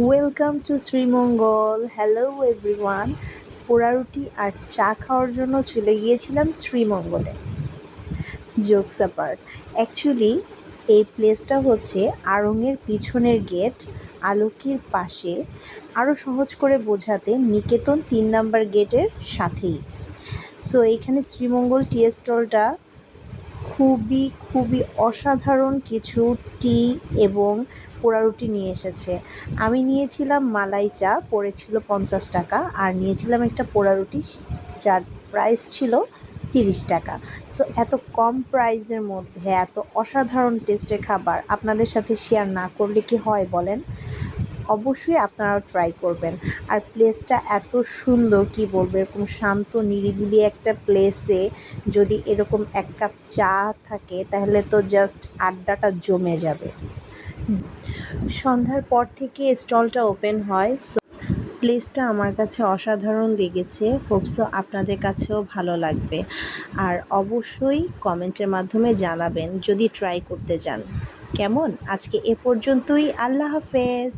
Welcome to Sreemangal. Hello everyone. পোড়া রুটি আর চা খাওয়ার জন্য চলে গিয়েছিলাম শ্রীমঙ্গলে। জোকস অ্যাপার্ট, অ্যাকচুয়ালি এই প্লেসটা হচ্ছে আড়ংয়ের পিছনের গেট, আলোকির পাশে। আরও সহজ করে বোঝাতে নিকেতন 3 নাম্বার গেটের সাথেই। সো এইখানে শ্রীমঙ্গল টি স্টলটা খুবই অসাধারণ কিছু টি এবং পোড়া রুটি নিয়ে এসেছে। আমি নিয়েছিলাম মালাই চা, পড়েছিল 50 টাকা, আর নিয়েছিলাম একটা পোড়া রুটি যার প্রাইস ছিল 30 টাকা। সো এত কম প্রাইসের মধ্যে এত অসাধারণ টেস্টের খাবার আপনাদের সাথে শেয়ার না করলে কি হয় বলেন? অবশ্যই আপনারাও ট্রাই করবেন। আর প্লেসটা এত সুন্দর, কি বলবো, এরকম শান্ত নিরিবিলি একটা প্লেসে যদি এরকম এক কাপ চা থাকে তাহলে তো জাস্ট আড্ডাটা জমে যাবে। সন্ধ্যার পর থেকে স্টলটা ওপেন হয়। সো প্লেসটা আমার কাছে অসাধারণ লেগেছে। হোপসো আপনাদের কাছেও ভালো লাগবে। আর অবশ্যই কমেন্টের মাধ্যমে জানাবেন যদি ট্রাই করতে চান। কেমন? আজকে এ পর্যন্তই। আল্লাহ হাফেজ।